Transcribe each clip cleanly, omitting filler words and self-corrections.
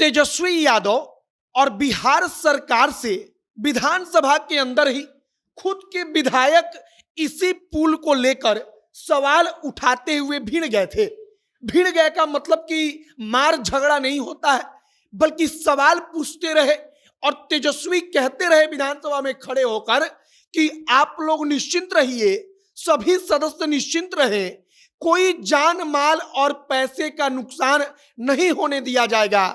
तेजस्वी यादव और बिहार सरकार से विधानसभा के अंदर ही खुद के विधायक इसी पुल को लेकर सवाल उठाते हुए भिड़ गए थे। भिड़ गए का मतलब कि मार झगड़ा नहीं होता है, बल्कि सवाल पूछते रहे और तेजस्वी कहते रहे विधानसभा में खड़े होकर कि आप लोग निश्चिंत रहिए, सभी सदस्य निश्चिंत रहे, कोई जान माल और पैसे का नुकसान नहीं होने दिया जाएगा,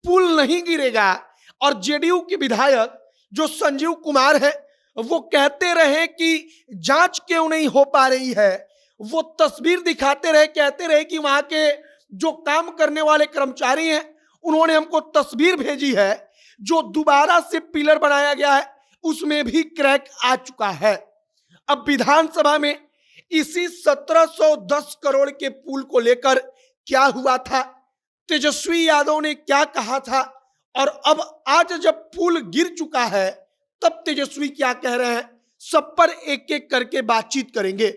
पुल नहीं गिरेगा। और जेडीयू के विधायक जो संजीव कुमार है वो कहते रहे कि जांच क्यों नहीं हो पा रही है, वो तस्वीर दिखाते रहे, कहते रहे कि वहां के जो काम करने वाले कर्मचारी हैं उन्होंने हमको तस्वीर भेजी है, जो दोबारा से पिलर बनाया गया है उसमें भी क्रैक आ चुका है। अब विधानसभा में इसी 1710 करोड़ के पुल को लेकर क्या हुआ था, तेजस्वी यादव ने क्या कहा था, और अब आज जब पुल गिर चुका है तब तेजस्वी क्या कह रहे हैं, सब पर एक एक करके बातचीत करेंगे।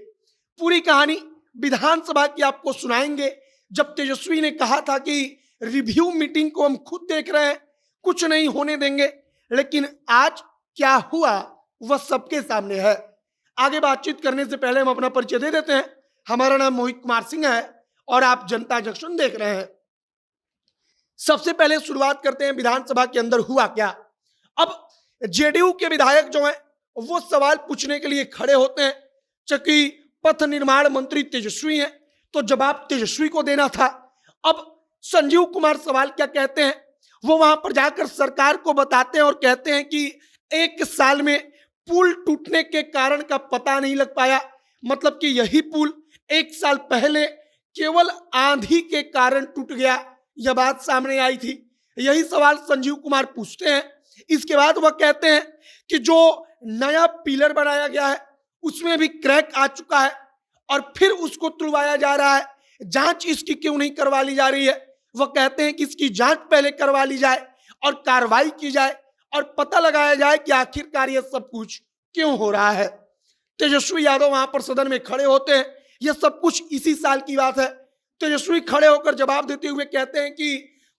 पूरी कहानी विधानसभा की आपको सुनाएंगे। जब तेजस्वी ने कहा था कि रिव्यू मीटिंग को हम खुद देख रहे हैं, कुछ नहीं होने देंगे, लेकिन आज क्या हुआ वह सबके सामने है। आगे बातचीत करने से पहले हम अपना परिचय दे देते हैं। हमारा नाम मोहित कुमार सिंह है और आप जनता जंक्शन देख रहे हैं। सबसे पहले शुरुआत करते हैं विधानसभा के अंदर हुआ क्या। अब जेडीयू के विधायक जो हैं वो सवाल पूछने के लिए खड़े होते हैं, चूंकि पथ निर्माण मंत्री तेजस्वी हैं तो जवाब तेजस्वी को देना था। अब संजीव कुमार सवाल क्या कहते हैं, वो वहां पर जाकर सरकार को बताते हैं और कहते हैं कि 1 साल में पुल टूटने के कारण का पता नहीं लग पाया, मतलब कि यही पुल 1 साल पहले केवल आंधी के कारण टूट गया, यह बात सामने आई थी। यही सवाल संजीव कुमार पूछते हैं। इसके बाद वह कहते हैं कि जो नया पिलर बनाया गया है उसमें भी क्रैक आ चुका है और फिर उसको तुड़वाया जा रहा है, जांच इसकी क्यों नहीं करवा ली जा रही है। वह कहते हैं कि इसकी जांच पहले करवा ली जाए और कार्रवाई की जाए और पता लगाया जाए कि आखिरकार यह सब कुछ क्यों हो रहा है। तेजस्वी यादव वहां पर सदन में खड़े होते हैं। यह सब कुछ इसी साल की बात है। तेजस्वी खड़े होकर जवाब देते हुए कहते हैं कि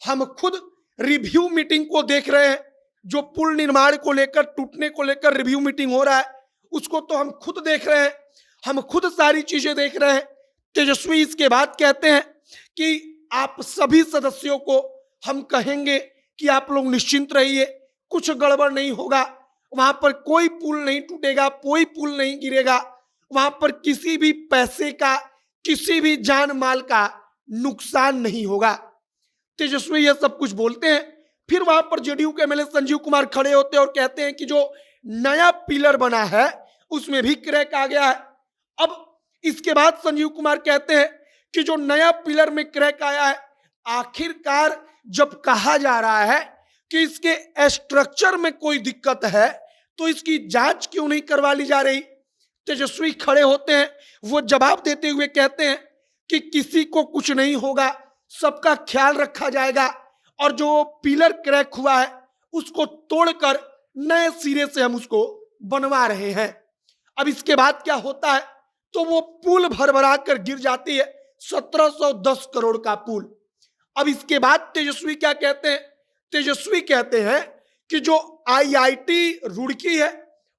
हम खुद रिव्यू मीटिंग को देख रहे हैं, जो पुल निर्माण को लेकर, टूटने को लेकर रिव्यू मीटिंग हो रहा है उसको तो हम खुद देख रहे हैं, हम खुद सारी चीजें देख रहे हैं। तेजस्वी इसके बाद कहते हैं कि आप सभी सदस्यों को हम कहेंगे कि आप लोग निश्चिंत रहिए, कुछ गड़बड़ नहीं होगा, वहां पर कोई पुल नहीं टूटेगा, कोई पुल नहीं गिरेगा, वहां पर किसी भी पैसे का, किसी भी जान माल का नुकसान नहीं होगा। तेजस्वी यह सब कुछ बोलते हैं। फिर वहां पर जेडीयू के एमएलए संजीव कुमार खड़े होते हैं और कहते हैं कि जो नया पिलर बना है उसमें भी क्रैक आ गया है। अब इसके बाद संजीव कुमार कहते हैं कि जो नया पिलर में क्रैक आया है, आखिरकार जब कहा जा रहा है कि इसके स्ट्रक्चर में कोई दिक्कत है तो इसकी जांच क्यों नहीं करवा ली जा रही। तेजस्वी खड़े होते हैं, वो जवाब देते हुए कहते हैं कि किसी को कुछ नहीं होगा, सबका ख्याल रखा जाएगा और जो पिलर क्रैक हुआ है उसको तोड़कर नए सिरे से हम उसको बनवा रहे हैं। अब इसके बाद क्या होता है, तो वो पुल भरभरा कर गिर जाती है, 1710 करोड़ का पुल। अब इसके बाद तेजस्वी क्या कहते हैं, तेजस्वी कहते हैं कि जो आईआईटी रुड़की है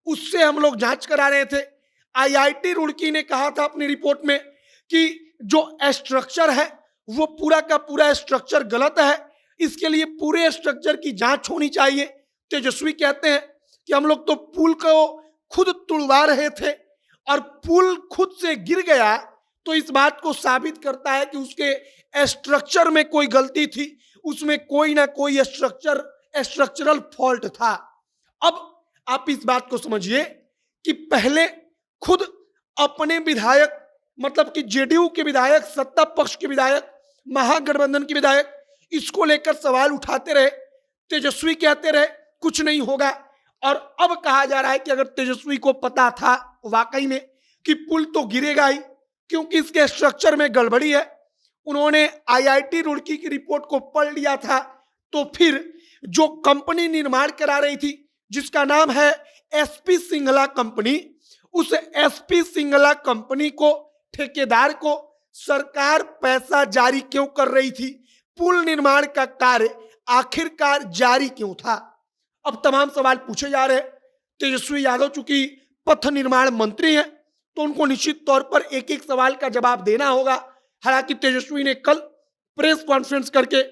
उससे हम लोग जांच करा रहे थे। आईआईटी रुड़की ने कहा था अपनी रिपोर्ट में कि जो स्ट्रक्चर है वो पूरा का पूरा स्ट्रक्चर गलत है, इसके लिए पूरे स्ट्रक्चर की जांच होनी चाहिए। तेजस्वी कहते हैं कि हम लोग तो पुल को खुद तुड़वा रहे थे और पुल खुद से गिर गया तो इस बात को साबित करता है कि उसके स्ट्रक्चर में कोई गलती थी, उसमें कोई ना कोई स्ट्रक्चरल फॉल्ट था। अब आप इस बात को समझिए कि पहले खुद अपने विधायक, मतलब कि जेडीयू के विधायक, सत्ता पक्ष के विधायक, महागठबंधन के विधायक इसको लेकर सवाल उठाते रहे, तेजस्वी कहते रहे कुछ नहीं होगा, और अब कहा जा रहा है कि अगर तेजस्वी को पता था वाकई में कि पुल तो गिरेगा ही क्योंकि इसके स्ट्रक्चर में गड़बड़ी है, उन्होंने आईआईटी रुड़की की रिपोर्ट को पढ़ लिया था, तो फिर जो कंपनी निर्माण करा रही थी जिसका नाम है एसपी सिंगला कंपनी, उस एसपी सिंगला कंपनी को, ठेकेदार को सरकार पैसा जारी क्यों कर रही थी। पुल निर्माण का कार्य आखिरकार जारी क्यों था? अब तमाम सवाल पूछे जा रहे हैं। तेजस्वी यादव चूंकि पथ निर्माण मंत्री हैं, तो उनको निश्चित तौर पर एक एक सवाल का जवाब देना होगा। हालांकि तेजस्वी ने कल प्रेस कॉन्फ्रेंस करके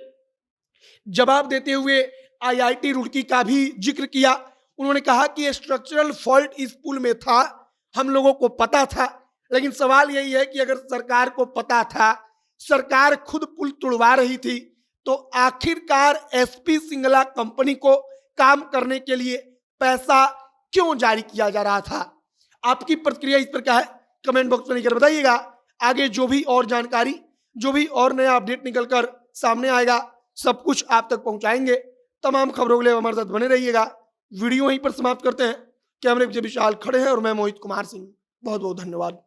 जवाब देते हुए आईआईटी रुड़की का भी जिक्र किया। उन्होंने कहा कि स्ट्रक्चरल फॉल्ट इस पुल में था, हम लोगों को पता था, लेकिन सवाल यही है कि अगर सरकार को पता था, सरकार खुद पुल तुड़वा रही थी, तो आखिरकार एसपी सिंगला कंपनी को काम करने के लिए पैसा क्यों जारी किया जा रहा था? आपकी प्रतिक्रिया इस पर क्या है? कमेंट बॉक्स में लिखकर बताइएगा। आगे जो भी और जानकारी, जो भी और नया अपडेट निकलकर सामने आएगा, सब कुछ आप तक पहुंचाएंगे। तमाम खबरों के लिए हमारे साथ बने रहिएगा। वीडियो यहीं पर समाप्त करते हैं। कैमरे पीछे विशाल खड़े हैं और मैं मोहित कुमार सिंह। बहुत बहुत धन्यवाद।